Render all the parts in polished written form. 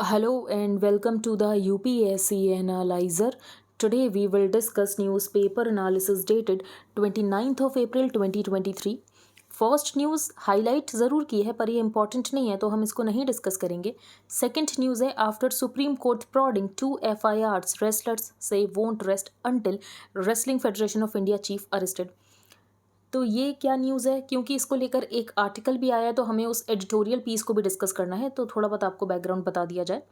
Hello and welcome to the UPSC Analyzer. Today we will discuss newspaper analysis dated 29th of April 2023. First news highlight ज़रूर की है पर ये important नहीं है तो हम इसको नहीं डिस्कस करेंगे. सेकंड न्यूज़ है after supreme court prodding 2 FIRs wrestlers say won't rest until wrestling federation of India chief arrested. तो ये क्या न्यूज़ है क्योंकि इसको लेकर एक आर्टिकल भी आया है तो हमें उस एडिटोरियल पीस को भी डिस्कस करना है. तो थोड़ा बहुत आपको बैकग्राउंड बता दिया जाए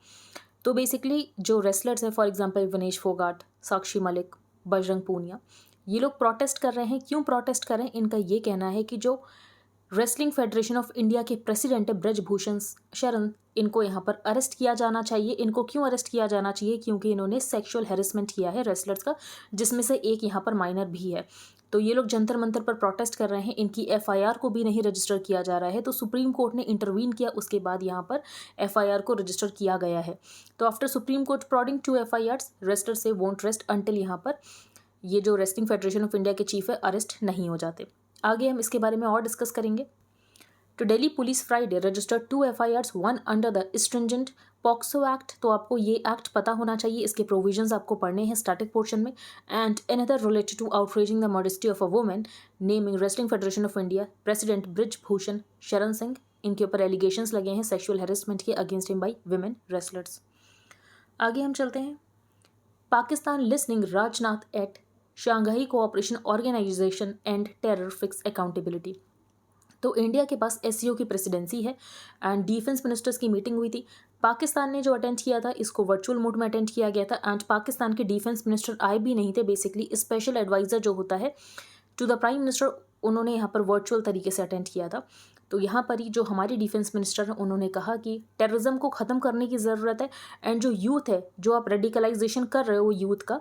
तो बेसिकली जो रेसलर्स हैं फॉर एग्जांपल विनेश फोगाट, साक्षी मलिक, बजरंग पूनिया, ये लोग प्रोटेस्ट कर रहे हैं. क्यों प्रोटेस्ट कर रहे हैं? इनका ये कहना है कि जो रेसलिंग फेडरेशन ऑफ इंडिया के प्रेसिडेंट है ब्रजभूषण शरण, इनको यहाँ पर अरेस्ट किया जाना चाहिए. इनको क्यों अरेस्ट किया जाना चाहिए? क्योंकि इन्होंने सेक्सुअल हैरेसमेंट किया है रेसलर्स का, जिसमें से एक यहाँ पर माइनर भी है. तो ये लोग जंतर मंतर पर प्रोटेस्ट कर रहे हैं. इनकी FIR को भी नहीं रजिस्टर किया जा रहा है. तो सुप्रीम कोर्ट ने इंटरवीन किया, उसके बाद यहाँ पर FIR को रजिस्टर किया गया है. तो after supreme court prodding 2 FIRs wrestler say won't rest until यहाँ पर ये जो रेसलिंग फेडरेशन ऑफ इंडिया के चीफ है अरेस्ट नहीं हो जाते. आगे हम इसके बारे में और डिस्कस करेंगे. तो Delhi police Friday registered 2 FIRs, one under the stringent POCSO act. तो आपको ये एक्ट पता होना चाहिए, इसके प्रोविजंस आपको पढ़ने हैं स्टैटिक पोर्शन में. And another related to outraging the modesty of a women naming wrestling federation of India president Brijbhushan Sharan Singh. इनके ऊपर एलिगेशंस लगे हैं सेक्सुअल हैरेसमेंट के against him by women wrestlers. आगे हम चलते हैं. Pakistan listening Rajnath at Shanghai cooperation organisation and terror fix accountability. तो इंडिया के पास SCO की प्रेसिडेंसी है एंड डिफेंस मिनिस्टर्स की मीटिंग हुई थी. पाकिस्तान ने जो अटेंड किया था इसको वर्चुअल मोड में अटेंड किया गया था. एंड पाकिस्तान के डिफेंस मिनिस्टर आए भी नहीं थे. बेसिकली स्पेशल एडवाइज़र जो होता है टू द प्राइम मिनिस्टर, उन्होंने यहाँ पर वर्चुअल तरीके से अटेंड किया था. तो यहाँ पर ही जो हमारे डिफेंस मिनिस्टर हैं उन्होंने कहा कि टेररिज्म को ख़त्म करने की ज़रूरत है. एंड जो यूथ है, जो आप रेडिकलाइजेशन कर रहे हो यूथ का,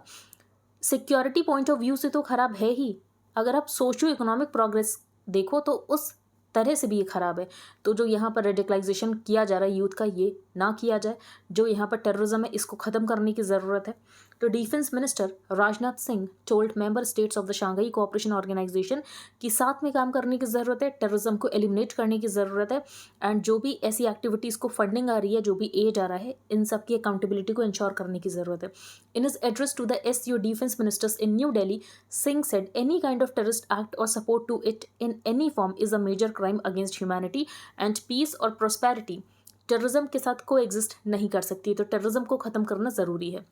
सिक्योरिटी पॉइंट ऑफ व्यू से तो ख़राब है ही. अगर आप सोशो इकोनॉमिक प्रोग्रेस देखो तो उस तरह से भी ये ख़राब है. तो जो यहाँ पर रेडिकलाइजेशन किया जा रहा है यूथ का, ये ना किया जाए. जो यहाँ पर टेररिज्म है इसको ख़त्म करने की ज़रूरत है. तो defence minister Rajnath Singh told member states of the Shanghai cooperation organisation कि साथ में काम करने की ज़रूरत है, टेररिज्म को एलिमिनेट करने की ज़रूरत है. एंड जो भी ऐसी एक्टिविटीज़ को फंडिंग आ रही है, जो भी एड आ रहा है, इन सब की अकाउंटेबिलिटी को इंश्योर करने की ज़रूरत है. In his address to the SCO defense ministers in New Delhi, Singh said any kind of terrorist act or support to it in any form is a major crime against humanity and peace or prosperity. Terrorism के साथ को exist नहीं कर सकती, तो terrorism को ख़त्म करना ज़रूरी है.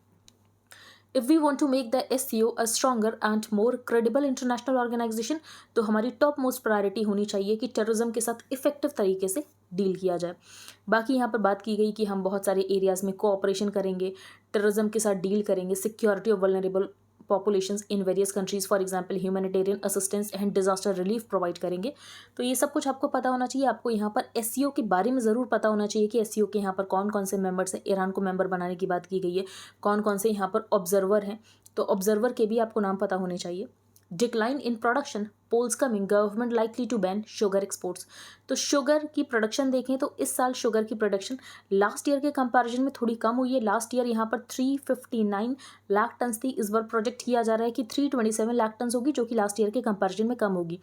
If we want to make the SCO a stronger and more credible international organisation, तो हमारी टॉप मोस्ट प्रायोरिटी होनी चाहिए कि टेररिज्म के साथ इफेक्टिव तरीके से डील किया जाए. बाकी यहाँ पर बात की गई कि हम बहुत सारे एरियाज़ में कोऑपरेशन करेंगे, टेररिज्म के साथ डील करेंगे, security of vulnerable populations in various countries, for example humanitarian assistance and disaster relief provide करेंगे. तो ये सब कुछ आपको पता होना चाहिए. आपको यहाँ पर SCO के बारे में ज़रूर पता होना चाहिए कि SCO के यहाँ पर कौन कौन से मेंबर्स हैं. ईरान को मेंबर बनाने की बात की गई है. कौन कौन से यहाँ पर ऑब्जर्वर हैं, तो ऑब्जर्वर के भी आपको नाम पता होने चाहिए. Decline in production polls coming, government likely to ban sugar exports. तो शुगर की प्रोडक्शन देखें तो इस साल शुगर की प्रोडक्शन लास्ट ईयर के कंपैरिजन में थोड़ी कम हुई है. लास्ट ईयर यहाँ पर 359 लाख टन थी. इस बार प्रोजेक्ट किया जा रहा है कि 327 लाख टन होगी, जो कि लास्ट ईयर के कंपैरिजन में कम होगी.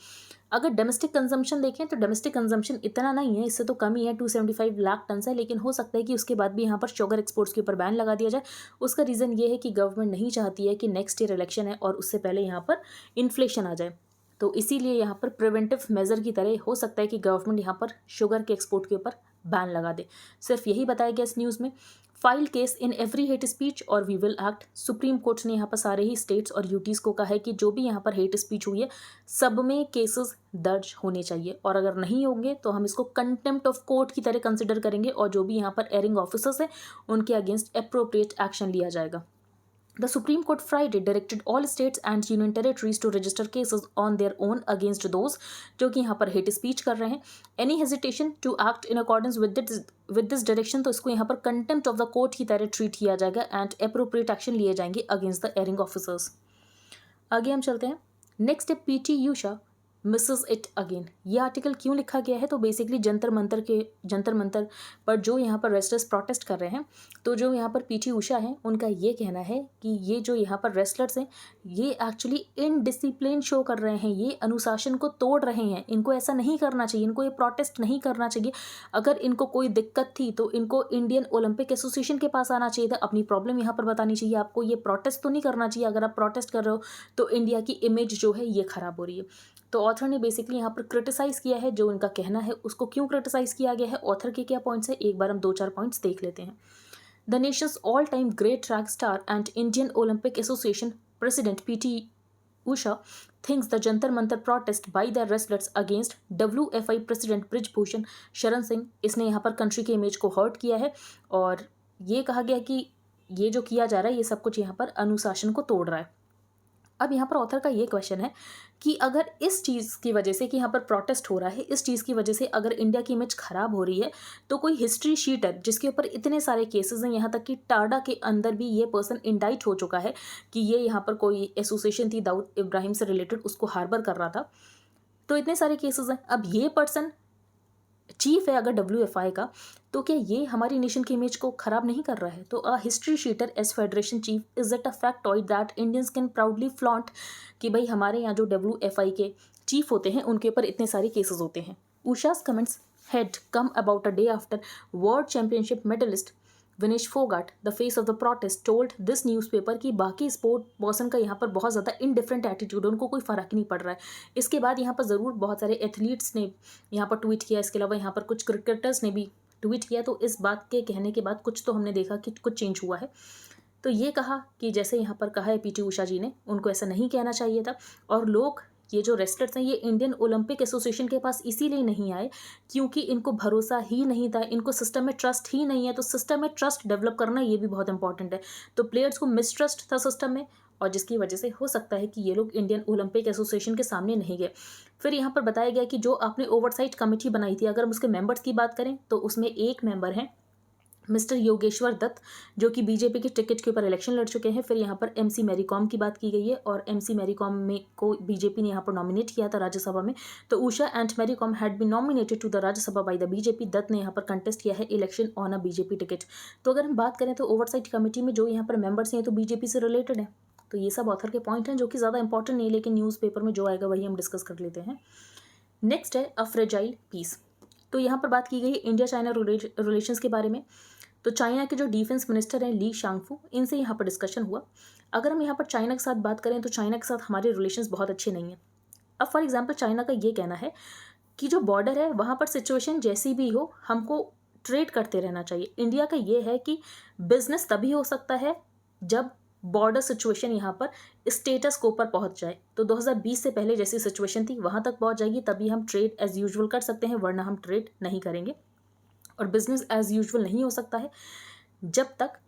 अगर डोमेस्टिक कंजम्पशन देखें तो डोमेस्टिक कंजम्पशन इतना नहीं है, इससे तो कम ही है, 275 लाख टन है. लेकिन हो सकता है कि उसके बाद भी यहाँ पर शुगर एक्सपोर्ट्स के ऊपर बैन लगा दिया जाए. उसका रीज़न ये है कि गवर्नमेंट नहीं चाहती है कि नेक्स्ट ईयर इलेक्शन है और उससे पहले यहाँ पर इन्फ्लेशन आ जाए. तो इसीलिए यहाँ पर प्रिवेंटिव मेजर की तरह हो सकता है कि गवर्नमेंट यहाँ पर शुगर के एक्सपोर्ट के ऊपर बैन लगा दे. सिर्फ यही बताया गया इस न्यूज़ में. File case in every hate speech और we will act. Supreme court ने यहाँ पर सारे ही स्टेट्स और यूटीज़ को कहा है कि जो भी यहाँ पर हेट स्पीच हुई है सब में केसेस दर्ज होने चाहिए, और अगर नहीं होंगे तो हम इसको कंटेम्प्ट ऑफ कोर्ट की तरह कंसिडर करेंगे और जो भी यहाँ पर एयरिंग ऑफिसर्स हैं उनके अगेंस्ट अप्रोप्रिएट एक्शन लिया जाएगा. The Supreme Court Friday directed all states and union territories to register cases on their own against those जो कि यहाँ पर hate speech कर रहे हैं. Any hesitation to act in accordance with this direction, तो इसको यहाँ पर contempt of the court की तरह ट्रीट किया जाएगा and appropriate action लिए जाएंगे against the erring officers. आगे हम चलते हैं. नेक्स्ट है PT Usha Mrs it again. ये आर्टिकल क्यों लिखा गया है, तो बेसिकली जंतर मंतर पर जो यहाँ पर रेस्लर्स प्रोटेस्ट कर रहे हैं, तो जो यहाँ पर पीटी उषा हैं उनका ये कहना है कि ये जो यहाँ पर रेस्लर्स हैं ये एक्चुअली इनडिसिप्लिन शो कर रहे हैं, ये अनुशासन को तोड़ रहे हैं, इनको ऐसा नहीं करना चाहिए, इनको ये प्रोटेस्ट नहीं करना चाहिए। अगर इनको कोई दिक्कत थी तो इनको इंडियन ओलंपिक एसोसिएशन के पास आना चाहिए था, अपनी प्रॉब्लम यहाँ पर बतानी चाहिए, आपको ये प्रोटेस्ट तो नहीं करना चाहिए। अगर आप प्रोटेस्ट कर रहे हो तो इंडिया की इमेज जो है ये खराब हो रही है। तो ऑथर ने बेसिकली यहाँ पर क्रिटिसाइज किया है, जो इनका कहना है उसको क्यों क्रिटिसाइज किया गया है, ऑथर के क्या पॉइंट्स है, एक बार हम 2-4 पॉइंट्स देख लेते हैं। The Nations all time great track star and Indian Olympic association president PT Usha thinks the Jantar Mantar protest by the wrestlers against WFI President Brijbhushan Sharan Singh, इसने यहाँ पर कंट्री के इमेज को हर्ट किया है और ये कहा गया कि ये जो किया जा रहा है ये सब कुछ यहाँ पर अनुशासन को तोड़ रहा है। अब यहाँ पर ऑथर का ये क्वेश्चन है कि अगर इस चीज़ की वजह से कि यहाँ पर प्रोटेस्ट हो रहा है, इस चीज़ की वजह से अगर इंडिया की इमेज खराब हो रही है, तो कोई हिस्ट्री शीटर जिसके ऊपर इतने सारे केसेस हैं, यहाँ तक कि टाडा के अंदर भी ये पर्सन इंडाइट हो चुका है कि ये यहाँ पर कोई एसोसिएशन थी दाऊद इब्राहिम से रिलेटेड, उसको हार्बर कर रहा था, तो इतने सारे केसेस हैं। अब ये पर्सन चीफ है अगर WFI का, तो क्या ये हमारी नेशन की इमेज को खराब नहीं कर रहा है? तो a history sheeter as federation chief is it a factoid that Indians can proudly flaunt, कि भाई हमारे यहाँ जो WFI के चीफ होते हैं उनके ऊपर इतने सारे केसेस होते हैं। Usha's comments had come about a day after world championship medallist Vinesh Phogat, the face of the protest, told this newspaper कि बाकी स्पोर्ट पर्सन का यहाँ पर बहुत ज़्यादा इनडिफरेंट एटीट्यूड, उनको कोई फ़र्क नहीं पड़ रहा है। इसके बाद यहाँ पर ज़रूर बहुत सारे एथलीट्स ने यहाँ पर ट्वीट किया, इसके अलावा यहाँ पर कुछ क्रिकेटर्स ने भी ट्वीट किया, तो इस बात के कहने के बाद कुछ तो हमने देखा कि कुछ चेंज हुआ है। तो ये कहा कि जैसे यहाँ पर कहा है पीटी उषा जी ने, उनको ऐसा नहीं कहना चाहिए था। और लोग, ये जो रेस्लर्स हैं, ये इंडियन ओलंपिक एसोसिएशन के पास इसीलिए नहीं आए क्योंकि इनको भरोसा ही नहीं था, इनको सिस्टम में ट्रस्ट ही नहीं है। तो सिस्टम में ट्रस्ट डेवलप करना ये भी बहुत इंपॉर्टेंट है। तो प्लेयर्स को मिसट्रस्ट था सिस्टम में, और जिसकी वजह से हो सकता है कि ये लोग इंडियन ओलंपिक एसोसिएशन के सामने नहीं गए। फिर यहाँ पर बताया गया कि जो आपने ओवरसाइट कमेटी बनाई थी, अगर हम उसके मेंबर्स की बात करें तो उसमें एक मेंबर हैं मिस्टर योगेश्वर दत्त, जो कि बीजेपी के टिकट के ऊपर इलेक्शन लड़ चुके हैं। फिर यहाँ पर MC मैरी कॉम की बात की गई है, और MC मैरी कॉम में को बीजेपी ने यहाँ पर नॉमिनेट किया था राज्यसभा में। तो Usha and Mary Kom had been nominated to the Rajya Sabha by the BJP. Dutt ने यहाँ पर कंटेस्ट किया है election on a BJP ticket. तो अगर हम बात करें तो ओवरसाइट कमेटी में जो यहाँ पर मेंबर्स हैं तो बीजेपी से रिलेटेड है। तो ये सब ऑथर के पॉइंट हैं जो कि ज़्यादा इंपॉर्टेंट नहीं, लेकिन न्यूज़पेपर में जो आएगा वही हम डिस्कस कर लेते हैं। नेक्स्ट है अ फ्रेजाइल पीस। तो यहाँ पर बात की गई है इंडिया चाइना रिलेशंस के बारे में। तो चाइना के जो डिफेंस मिनिस्टर हैं ली शांगफू, इनसे यहाँ पर डिस्कशन हुआ। अगर हम यहाँ पर चाइना के साथ बात करें तो चाइना के साथ हमारे रिलेशंस बहुत अच्छे नहीं हैं। अब फॉर एग्जांपल चाइना का ये कहना है कि जो बॉर्डर है वहाँ पर सिचुएशन जैसी भी हो, हमको ट्रेड करते रहना चाहिए। इंडिया का ये है कि बिजनेस तभी हो सकता है जब बॉर्डर सिचुएशन यहाँ पर स्टेटस को ऊपर पहुँच जाए। तो 2020 से पहले जैसी सिचुएशन थी वहाँ तक पहुँच जाएगी, तभी हम ट्रेड एज यूजुअल कर सकते हैं, वरना हम ट्रेड नहीं करेंगे। और बिजनेस एज यूजुअल नहीं हो सकता है जब तक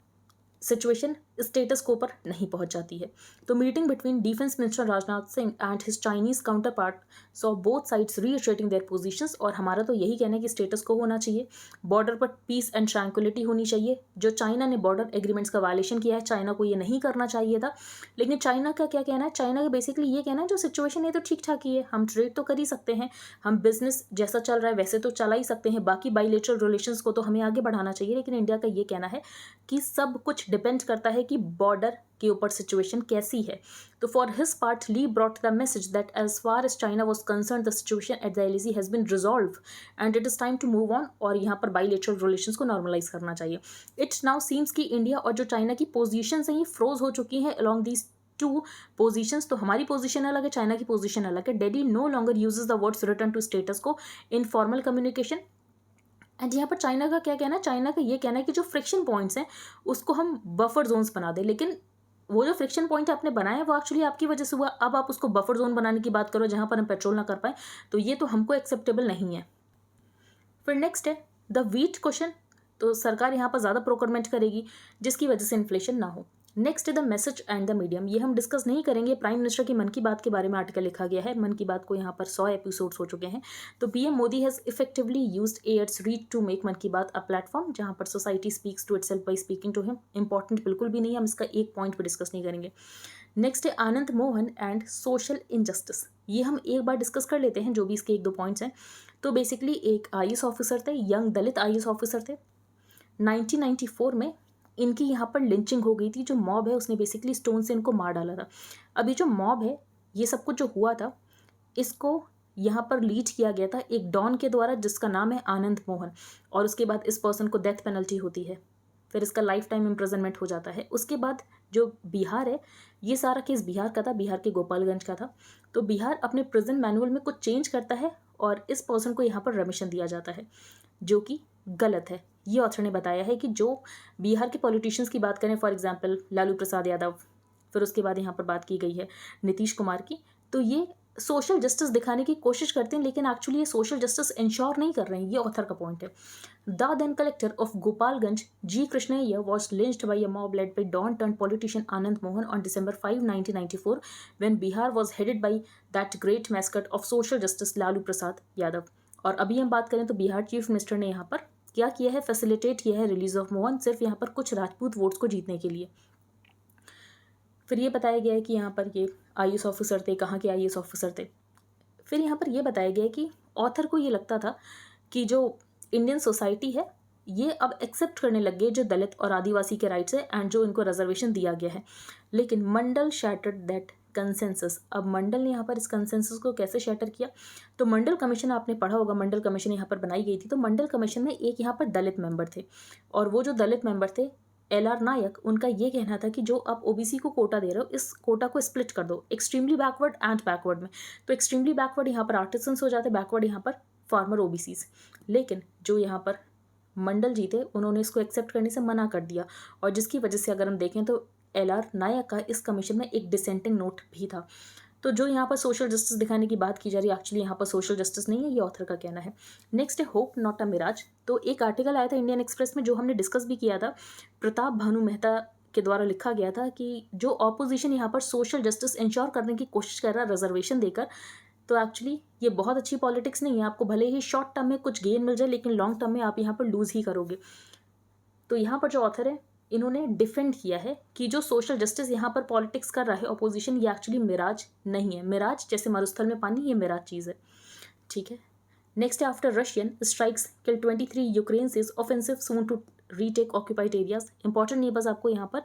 सिचुएशन स्टेटस को ऊपर नहीं पहुंच जाती है। तो meeting between defence minister Rajnath Singh and his Chinese counterpart so both sides reasserting their positions. और हमारा तो यही कहना है कि स्टेटस को होना चाहिए, बॉर्डर पर पीस एंड ट्रैंक्विलिटी होनी चाहिए। जो चाइना ने बॉर्डर एग्रीमेंट्स का वायलेशन किया है, चाइना को ये नहीं करना चाहिए था। लेकिन चाइना का क्या कहना है, चाइना का बेसिकली ये कहना है जो सिचुएशन है तो ठीक ठाक ही है, हम ट्रेड तो कर ही सकते हैं, हम बिजनेस जैसा चल रहा है वैसे तो चला ही सकते हैं, बाकी बायलैटरल रिलेशंस को तो हमें आगे बढ़ाना चाहिए। लेकिन इंडिया का ये कहना है कि सब कुछ डिपेंड करता है कि बॉर्डर के ऊपर सिचुएशन कैसी है। तो for his part Li brought the message that as far as China was concern the situation at the LAC has been resolve and it is time to move on. और यहाँ पर bilateral relations को normalise करना चाहिए। It now seems कि India और जो China की पोजीशन से ही फ्रोज हो चुकी हैं अलॉन्ग दीज टू पोजीशंस। तो हमारी पोजीशन अलग है, चाइना की पोजीशन अलग है। Delhi no longer uses the words return to status quo in formal communication. And यहाँ पर चाइना का क्या कहना है, चाइना का ये कहना है कि जो फ्रिक्शन पॉइंट्स हैं उसको हम बफर जोन्स बना दें। लेकिन वो जो फ्रिक्शन पॉइंट आपने बनाया वो एक्चुअली आपकी वजह से हुआ, अब आप उसको बफर जोन बनाने की बात करो जहाँ पर हम पेट्रोल ना कर पाए, तो ये तो हमको एक्सेप्टेबल नहीं है। फिर नेक्स्ट है द वीट क्वेश्चन। तो सरकार यहाँ पर ज़्यादा प्रोक्योरमेंट करेगी जिसकी वजह से इन्फ्लेशन ना हो। नेक्स्ट है the message and the medium. ये हम डिस्कस नहीं करेंगे, प्राइम मिनिस्टर की मन की बात के बारे में आर्टिकल लिखा गया है। मन की बात को यहाँ पर 100 एपिसोड्स हो चुके हैं। तो PM Modi has effectively used AIR's reach to make Mann ki Baat a platform जहाँ पर society speaks to itself by speaking to him. Important बिल्कुल भी नहीं है, हम इसका एक पॉइंट भी डिस्कस नहीं करेंगे। नेक्स्ट है Anand Mohan and social injustice. ये हम एक बार डिस्कस कर लेते हैं, जो भी इसके 1-2 पॉइंट्स हैं। तो बेसिकली एक IAS ऑफिसर थे, यंग दलित IAS ऑफिसर थे। 1994 में इनकी यहाँ पर लिंचिंग हो गई थी। जो मॉब है उसने बेसिकली स्टोन से इनको मार डाला था। अब ये जो मॉब है, ये सब कुछ जो हुआ था, इसको यहाँ पर लीड किया गया था एक डॉन के द्वारा जिसका नाम है आनंद मोहन, और उसके बाद इस पर्सन को डेथ पेनल्टी होती है, फिर इसका लाइफ टाइम इम्प्रिजनमेंट हो जाता है। उसके बाद जो बिहार है, ये सारा केस बिहार का था, बिहार के गोपालगंज का था। तो बिहार अपने प्रिजन मैनुअल में कुछ चेंज करता है और इस पर्सन को यहाँ पर रेमिशन दिया जाता है, जो कि गलत है। ये ऑथर ने बताया है कि जो बिहार के पॉलिटिशियंस की बात करें, फॉर एग्जांपल लालू प्रसाद यादव, फिर उसके बाद यहाँ पर बात की गई है नीतीश कुमार की, तो ये सोशल जस्टिस दिखाने की कोशिश करते हैं, लेकिन एक्चुअली ये सोशल जस्टिस इंश्योर नहीं कर रहे हैं। ये ऑथर का पॉइंट है। The then collector of Gopalganj G. Krishnaiyer was lynched by a mob led by Don-turned politician Anand Mohan on December 5, 1994, when Bihar was headed by that great mascot of social justice Lalu Prasad Yadav। और अभी हम बात करें तो Bihar chief minister ने यहाँ पर क्या किया है, फैसिलिटेट किया है रिलीज ऑफ मोहन, सिर्फ यहाँ पर कुछ राजपूत वोट्स को जीतने के लिए। फिर ये बताया गया है कि यहाँ पर ये IAS ऑफिसर थे, कहाँ के IAS ऑफिसर थे। फिर यहाँ पर ये बताया गया है कि ऑथर को ये लगता था कि जो इंडियन सोसाइटी है ये अब एक्सेप्ट करने लग गए जो दलित और आदिवासी के राइट्स है एंड जो इनको रिजर्वेशन दिया गया है, लेकिन मंडल शैटर्ड दैट कंसेंसस। अब मंडल ने यहाँ पर इस कंसेंसस को कैसे शैटर किया, तो मंडल कमीशन आपने पढ़ा होगा, मंडल कमीशन यहाँ पर बनाई गई थी। तो मंडल कमीशन में एक यहाँ पर दलित मेंबर थे, और वो जो दलित मेंबर थे LR नायक, उनका ये कहना था कि जो आप OBC को कोटा दे रहे हो, इस कोटा को स्प्लिट कर दो एक्सट्रीमली बैकवर्ड एंड बैकवर्ड में। तो एक्सट्रीमली बैकवर्ड यहाँ पर आर्टिसंस हो जाते, बैकवर्ड यहाँ पर फार्मर OBCs। लेकिन जो यहाँ पर मंडल जी थे उन्होंने इसको एक्सेप्ट करने से मना कर दिया, और जिसकी वजह से अगर हम देखें तो LR नायक का इस कमीशन में एक डिसेंटिंग नोट भी था। तो जो यहाँ पर सोशल जस्टिस दिखाने की बात की जा रही है, एक्चुअली यहाँ पर सोशल जस्टिस नहीं है, ये ऑथर का कहना है। नेक्स्ट है होप नॉट अ मिराज। तो एक आर्टिकल आया था इंडियन एक्सप्रेस में, जो हमने डिस्कस भी किया था, प्रताप भानु मेहता के द्वारा लिखा गया था कि जो ऑपोजिशन यहाँ पर सोशल जस्टिस इंश्योर करने की कोशिश कर रहा है रिजर्वेशन देकर, तो एक्चुअली ये बहुत अच्छी पॉलिटिक्स नहीं है। आपको भले ही शॉर्ट टर्म में कुछ गेन मिल जाए, लेकिन लॉन्ग टर्म में आप यहाँ पर लूज ही करोगे। तो यहाँ पर जो ऑथर है इन्होंने डिफेंड किया है कि जो सोशल जस्टिस यहाँ पर पॉलिटिक्स कर रहा है ऑपोजिशन, ये एक्चुअली मिराज नहीं है। मिराज जैसे मरुस्थल में पानी, ये मिराज चीज़ है, ठीक है। नेक्स्ट है after Russian strikes kill 23 Ukraine is offensive soon to retake occupied areas. Important नहीं, बस आपको यहाँ पर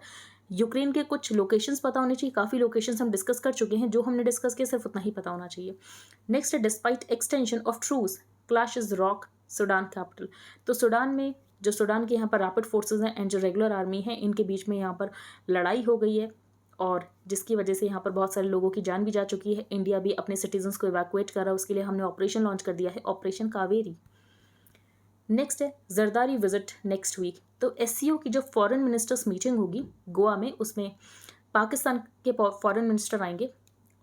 यूक्रेन के कुछ लोकेशंस पता होने चाहिए। काफ़ी लोकेशंस हम डिस्कस कर चुके हैं, जो हमने डिस्कस किया सिर्फ उतना ही पता होना चाहिए। नेक्स्ट है despite extension of truce clash is rock Sudan capital. तो सूडान में जो सूडान के यहाँ पर रैपिड फोर्सेस हैं एंड जो रेगुलर आर्मी है, इनके बीच में यहाँ पर लड़ाई हो गई है, और जिसकी वजह से यहाँ पर बहुत सारे लोगों की जान भी जा चुकी है। इंडिया भी अपने सिटीजन्स को इवैक्यूएट कर रहा है, उसके लिए हमने ऑपरेशन लॉन्च कर दिया है, ऑपरेशन कावेरी। नेक्स्ट है जरदारी विजिट नेक्स्ट वीक। तो SCO की जो फॉरेन मिनिस्टर्स मीटिंग होगी गोवा में, उसमें पाकिस्तान के फॉरेन मिनिस्टर आएंगे,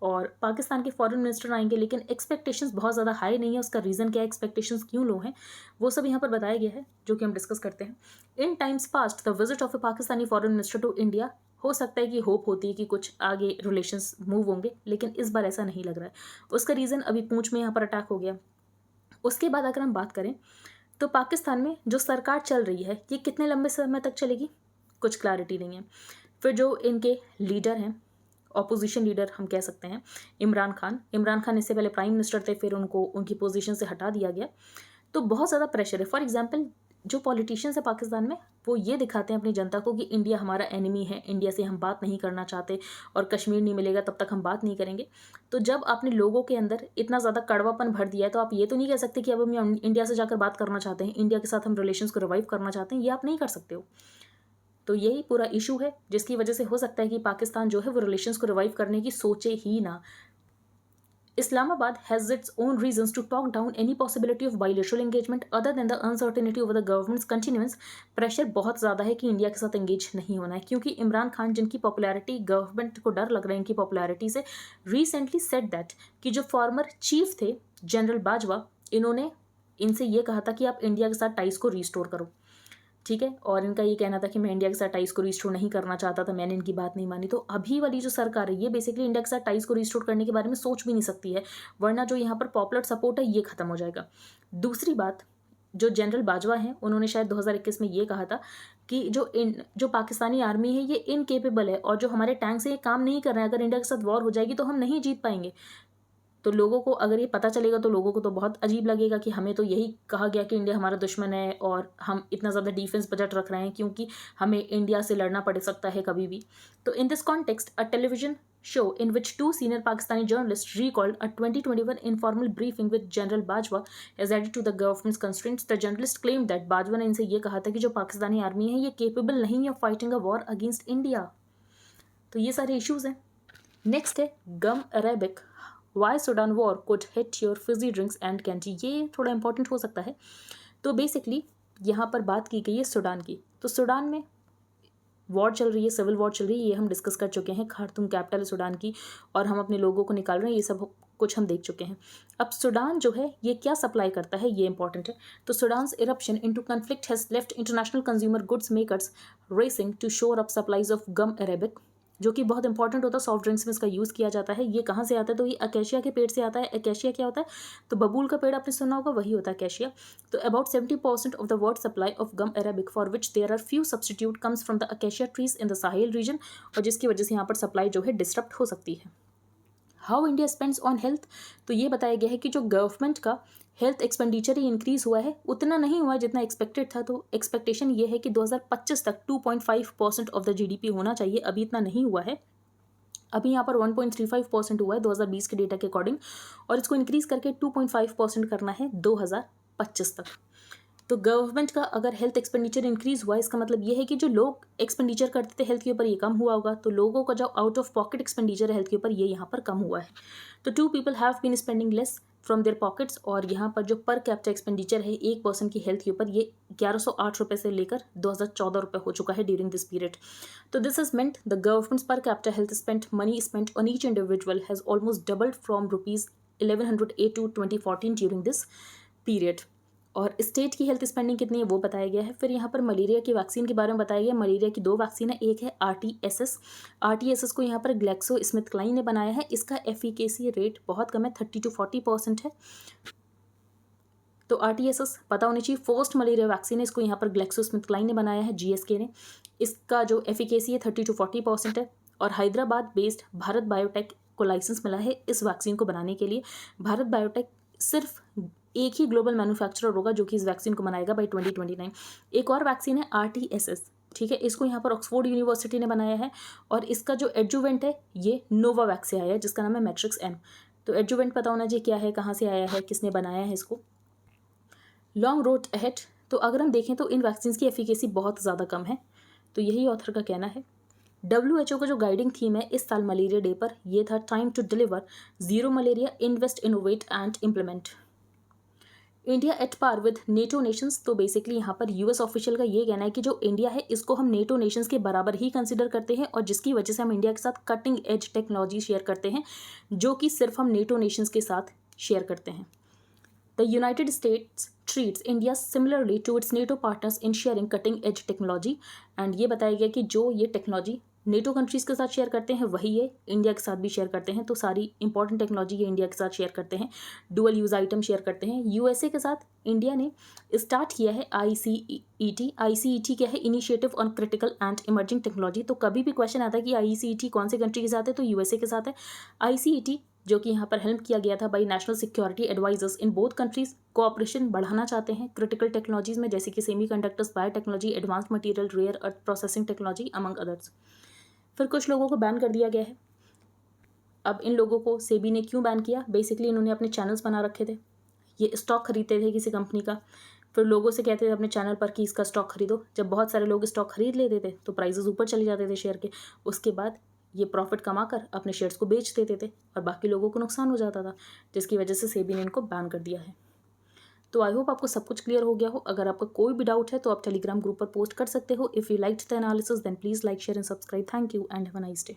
और पाकिस्तान के फॉरेन मिनिस्टर आएंगे, लेकिन एक्सपेक्टेशंस बहुत ज़्यादा हाई नहीं है। उसका रीज़न क्या है, एक्सपेक्टेशंस क्यों लो हैं, वो सब यहाँ पर बताया गया है, जो कि हम डिस्कस करते हैं। In times past the visit of a Pakistani foreign minister to India, हो सकता है कि होप होती है कि कुछ आगे रिलेशंस मूव होंगे, लेकिन इस बार ऐसा नहीं लग रहा है। उसका रीज़न अभी पूंछ में यहाँ पर अटैक हो गया। उसके बाद अगर हम बात करें तो पाकिस्तान में जो सरकार चल रही है, ये कितने लंबे समय तक चलेगी, कुछ क्लैरिटी नहीं है। फिर जो इनके लीडर हैं, ऑपोजिशन लीडर हम कह सकते हैं, इमरान खान इससे पहले प्राइम मिनिस्टर थे, फिर उनको उनकी पोजीशन से हटा दिया गया। तो बहुत ज़्यादा प्रेशर है। फॉर एग्जांपल जो पॉलिटिशियंस है पाकिस्तान में, वो ये दिखाते हैं अपनी जनता को कि इंडिया हमारा एनिमी है, इंडिया से हम बात नहीं करना चाहते, और कश्मीर नहीं मिलेगा तब तक हम बात नहीं करेंगे। तो जब आपने लोगों के अंदर इतना ज़्यादा कड़वापन भर दिया है, तो आप ये तो नहीं कह सकते कि अब हम इंडिया से जाकर बात करना चाहते हैं, इंडिया के साथ हम रिलेशंस को रिवाइव करना चाहते हैं, ये आप नहीं कर सकते हो। तो यही पूरा इशू है, जिसकी वजह से हो सकता है कि पाकिस्तान जो है वो रिलेशंस को रिवाइव करने की सोचे ही ना। Islamabad has its own reasons to talk down any possibility of bilateral engagement other than the uncertainty over the government's continuance। Pressure बहुत ज़्यादा है कि इंडिया के साथ एंगेज नहीं होना है, क्योंकि इमरान खान, जिनकी पॉपुलैरिटी, गवर्नमेंट को डर लग रहा है इनकी पॉपुलैरिटी से, रिसेंटली सेड दैट कि जो फॉर्मर चीफ थे जनरल बाजवा, इन्होंने इनसे ये कहा था कि आप इंडिया के साथ टाइज को रिस्टोर करो, ठीक है। और इनका ये कहना था कि मैं इंडिया के साथ टाइज को रिस्टोर नहीं करना चाहता था, मैंने इनकी बात नहीं मानी। तो अभी वाली जो सरकार है, ये बेसिकली इंडिया के साथ टाइज को रिस्टोर करने के बारे में सोच भी नहीं सकती है, वरना जो यहाँ पर पॉपुलर सपोर्ट है ये खत्म हो जाएगा। दूसरी बात, जो जनरल बाजवा हैं, उन्होंने शायद 2021 में ये कहा था कि जो पाकिस्तानी आर्मी है ये इनकेपेबल है और जो हमारे टैंक से ये काम नहीं कर रहे हैं, अगर इंडिया के साथ वॉर हो जाएगी तो हम नहीं जीत पाएंगे। तो लोगों को अगर ये पता चलेगा तो लोगों को तो बहुत अजीब लगेगा कि हमें तो यही कहा गया कि इंडिया हमारा दुश्मन है और हम इतना ज़्यादा डिफेंस बजट रख रहे हैं क्योंकि हमें इंडिया से लड़ना पड़ सकता है कभी भी। तो in this context a television show in which two senior Pakistani journalists recalled a 2021 informal briefing with General Bajwa as added to the government's constraints. The journalist claimed that Bajwa ने इनसे ये कहा था कि जो पाकिस्तानी आर्मी है ये capable नहीं है fighting a war against India. तो ये सारे इश्यूज हैं। नेक्स्ट है gum Arabic, why Sudan war could hit your fizzy drinks and candy. ये थोड़ा इंपॉर्टेंट हो सकता है। तो बेसिकली यहाँ पर बात की गई है सूडान की। तो सूडान में वॉर चल रही है, सिविल वॉर चल रही है, ये हम डिस्कस कर चुके हैं। खार्तूम कैपिटल है सूडान की और हम अपने लोगों को निकाल रहे हैं, ये सब कुछ हम देख चुके हैं। अब सूडान जो है ये क्या सप्लाई करता है ये इंपॉर्टेंट है। तो Sudan's eruption into conflict has left international consumer goods makers racing to shore up supplies of gum Arabic, जो कि बहुत इंपॉर्टेंट होता है, सॉफ्ट ड्रिंक्स में इसका यूज़ किया जाता है। ये कहाँ से आता है? तो ये अकेशिया के पेड़ से आता है। अकेशिया क्या होता है? तो बबूल का पेड़ आपने सुना होगा, वही होता है अकेशिया। तो about 70% of the world supply of gum arabic for which there are few substitute comes from the acacia trees in the Sahel region, और जिसकी वजह से यहाँ पर सप्लाई जो है डिस्टर्ब हो सकती है। How India spends on health, तो ये बताया गया है कि जो गवर्नमेंट का हेल्थ एक्सपेंडिचर ही इंक्रीज़ हुआ है, उतना नहीं हुआ जितना एक्सपेक्टेड था। तो एक्सपेक्टेशन ये है कि 2025 तक 2.5% ऑफ द GDP होना चाहिए, अभी इतना नहीं हुआ है। अभी यहाँ पर 1.35% हुआ है 2020 के डेटा के अकॉर्डिंग, और इसको इंक्रीज़ करके 2.5% करना है 2025 तक। तो गवर्नमेंट का अगर हेल्थ एक्सपेंडिचर इंक्रीज़ हुआ, इसका मतलब ये है कि जो लोग एक्सपेंडिचर करते थे हेल्थ के ऊपर ये कम हुआ होगा। तो लोगों का जो आउट ऑफ पॉकेट एक्सपेंडिचर है हेल्थ के ऊपर ये यहाँ पर कम हुआ है। तो 2 people have been spending less from their pockets, और यहाँ पर जो पर कैपिटा एक्सपेंडिचर है एक पर्सन की हेल्थ के ऊपर ये 1108 रुपये से लेकर 2014 रुपये हो चुका है ड्यूरिंग दिस पीरियड। तो this is meant the governments per capita health spent money spent on each individual has almost doubled from ₹1108 to 2014 during this period. और स्टेट की हेल्थ स्पेंडिंग कितनी है वो बताया गया है। फिर यहाँ पर मलेरिया की वैक्सीन के बारे में बताया गया। मलेरिया की 2 वैक्सीन है, एक है RTS को यहाँ पर ग्लैक्सो स्मिथ क्लाइन ने बनाया है। इसका एफिकेसी रेट बहुत कम है, 30 to 40% है। तो RTS पता होनी चाहिए। फर्स्ट मलेरिया वैक्सीन है, इसको यहाँ पर ग्लैक्सो स्मिथ क्लाइन ने बनाया है, GSK ने। इसका जो एफिकेसी है 30 to 40% है। और हैदराबाद बेस्ड भारत बायोटेक को लाइसेंस मिला है इस वैक्सीन को बनाने के लिए। भारत बायोटेक सिर्फ एक ही ग्लोबल मैन्युफैक्चरर होगा जो कि इस वैक्सीन को बनाएगा बाई 2029। एक और वैक्सीन है RTS, ठीक है, इसको यहाँ पर ऑक्सफोर्ड यूनिवर्सिटी ने बनाया है, और इसका जो एडजुवेंट है ये नोवावैक्स से आया है जिसका नाम है मैट्रिक्स-M। तो एडजुवेंट पता होना चाहिए क्या है, कहाँ से आया है, किसने बनाया है इसको। लॉन्ग रोड अहेड, तो अगर हम देखें तो इन वैक्सीन की एफिकेसी बहुत ज़्यादा कम है। तो यही ऑथर का कहना है। WHO का जो गाइडिंग थीम है इस साल मलेरिया डे पर ये था, time to deliver zero malaria, invest, innovate and implement. India at par with NATO nations, तो बेसिकली यहाँ पर US ऑफिशियल का ये कहना है कि जो इंडिया है इसको हम नेटो नेशंस के बराबर ही कंसिडर करते हैं, और जिसकी वजह से हम इंडिया के साथ कटिंग एज टेक्नोलॉजी शेयर करते हैं जो कि सिर्फ हम नेटो नेशंस के साथ शेयर करते हैं। The United States treats India similarly to its NATO partners in sharing cutting edge technology, and ये बताया गया कि जो ये टेक्नोलॉजी नेटो कंट्रीज़ के साथ शेयर करते हैं वही ये इंडिया के साथ भी शेयर करते हैं। तो सारी इंपॉर्टेंट टेक्नोलॉजी ये इंडिया के साथ शेयर करते हैं, डुअल यूज़ आइटम शेयर करते हैं। USA के साथ इंडिया ने स्टार्ट किया है ICET क्या है, initiative on critical and emerging technology. तो कभी भी क्वेश्चन आता है कि ICET कौन से कंट्री के साथ है, तो USA के साथ है। ICET जो कि यहाँ पर हेल्प किया गया था by national security advisers in both countries, cooperation बढ़ाना चाहते हैं क्रिटिकल टेक्नोलॉजीज में, जैसे कि semiconductors, biotechnology, advance material, rare earth processing technology among others. फिर कुछ लोगों को बैन कर दिया गया है। अब इन लोगों को सेबी ने क्यों बैन किया? बेसिकली इन्होंने अपने चैनल्स बना रखे थे, ये स्टॉक खरीदते थे किसी कंपनी का, फिर लोगों से कहते थे अपने चैनल पर कि इसका स्टॉक खरीदो। जब बहुत सारे लोग स्टॉक खरीद लेते थे तो प्राइजेस ऊपर चले जाते थे शेयर के, उसके बाद ये प्रॉफिट कमाकर अपने शेयर्स को बेच देते थे और बाकी लोगों को नुकसान हो जाता था, जिसकी वजह से सेबी ने इनको बैन कर दिया है। तो आई होप आपको सब कुछ क्लियर हो गया हो। अगर आपका कोई भी डाउट है तो आप टेलीग्राम ग्रुप पर पोस्ट कर सकते हो। If you liked the analysis then please like, share and subscribe. Thank you and have a nice day.